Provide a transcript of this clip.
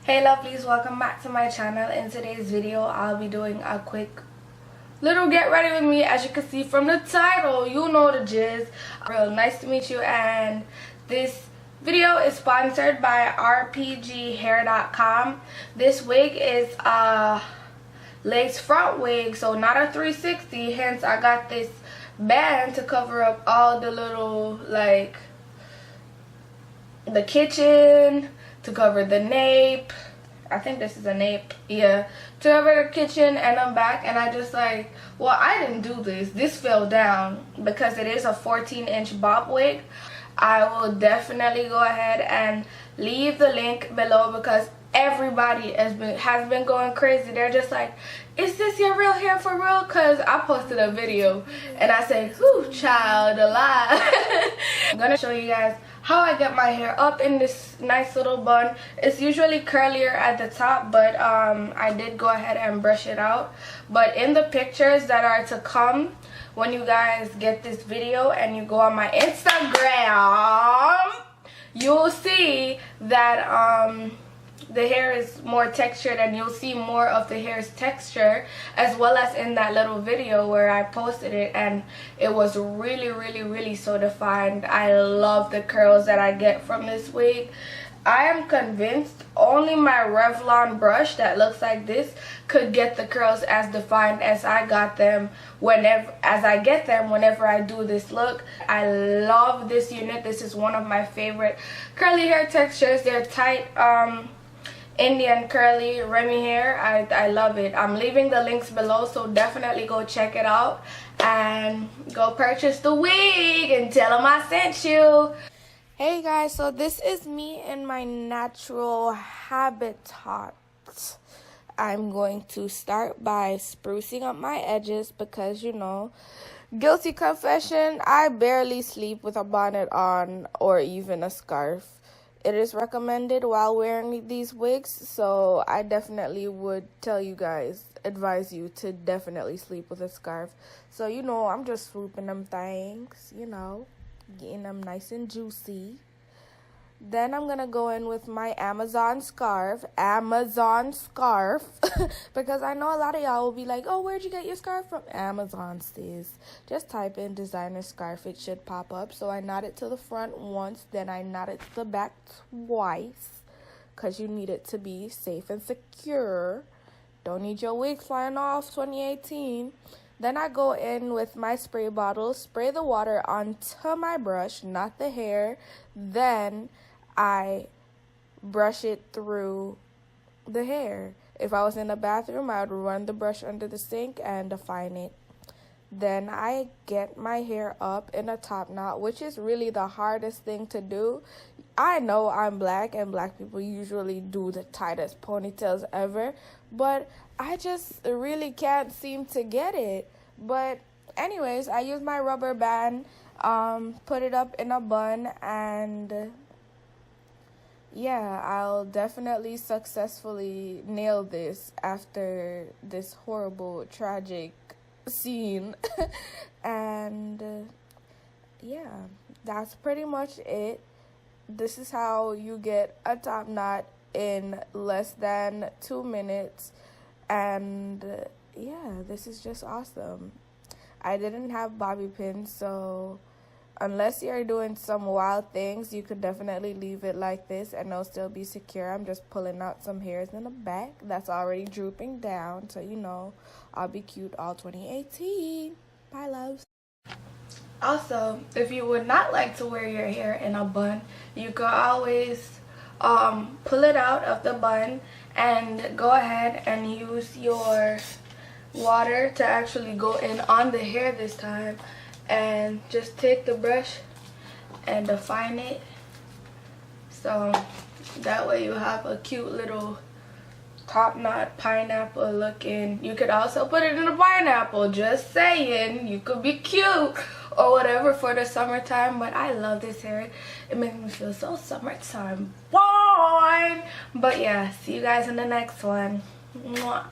Hey lovelies, welcome back to my channel. In today's video I'll be doing a quick little get ready with me. As you can see from the title, you know the gist. Real nice to meet you, and this video is sponsored by RPGHair.com. This wig is a lace front wig, so not a 360, hence I got this band to cover up all the little, like, the kitchen, to cover the nape. I think this is a nape, yeah, to cover the kitchen and the back. And I just like, well, I didn't do this, this fell down because it is a 14-inch bob wig. I will definitely go ahead and leave the link below because everybody has been going crazy. They're just like, is this your real hair for real? Because I posted a video and I said, whoo, child alive. I'm gonna show you guys how I get my hair up in this nice little bun. It's usually curlier at the top, but I did go ahead and brush it out. But in the pictures that are to come, when you guys get this video and you go on my Instagram, you'll see that the hair is more textured, and you'll see more of the hair's texture, as well as in that little video where I posted it, and it was really so defined. I love the curls that I get from this wig. I am convinced only my Revlon brush that looks like this could get the curls as defined as I got them whenever I do this look. I love this unit. This is one of my favorite curly hair textures. They're tight Indian curly Remy hair. I love it. I'm leaving the links below, so definitely go check it out and go purchase the wig and tell them I sent you. Hey guys, so this is me in my natural habitat. I'm going to start by sprucing up my edges because, you know, guilty confession, I barely sleep with a bonnet on or even a scarf. It is recommended while wearing these wigs, so I definitely would advise you to definitely sleep with a scarf. So, you know, I'm just swooping them things, you know, getting them nice and juicy. Then I'm going to go in with my Amazon scarf, because I know a lot of y'all will be like, oh, where'd you get your scarf from? Amazon, sis. Just type in designer scarf, it should pop up. So I knot it to the front once, then I knot it to the back twice, because you need it to be safe and secure. Don't need your wig flying off 2018. Then I go in with my spray bottle, spray the water onto my brush, not the hair. Then I brush it through the hair. If I was in the bathroom, I would run the brush under the sink and define it. Then I get my hair up in a top knot, which is really the hardest thing to do. I know I'm black, and black people usually do the tightest ponytails ever, but I just really can't seem to get it. But anyways, I use my rubber band, put it up in a bun, and yeah, I'll definitely successfully nail this after this horrible, tragic scene. And yeah, that's pretty much it. This is how you get a top knot in less than 2 minutes. And yeah, this is just awesome. I didn't have bobby pins, so unless you're doing some wild things, you could definitely leave it like this and it'll still be secure. I'm just pulling out some hairs in the back that's already drooping down, so you know I'll be cute all 2018. Bye, loves. Also, if you would not like to wear your hair in a bun, you could always pull it out of the bun and go ahead and use your water to actually go in on the hair this time, and just take the brush and define it, so that way you have a cute little top knot pineapple looking. You could also put it in a pineapple, just saying, you could be cute or whatever for the summertime. But I love this hair, it makes me feel so summertime boy. But yeah, see you guys in the next one. Mwah.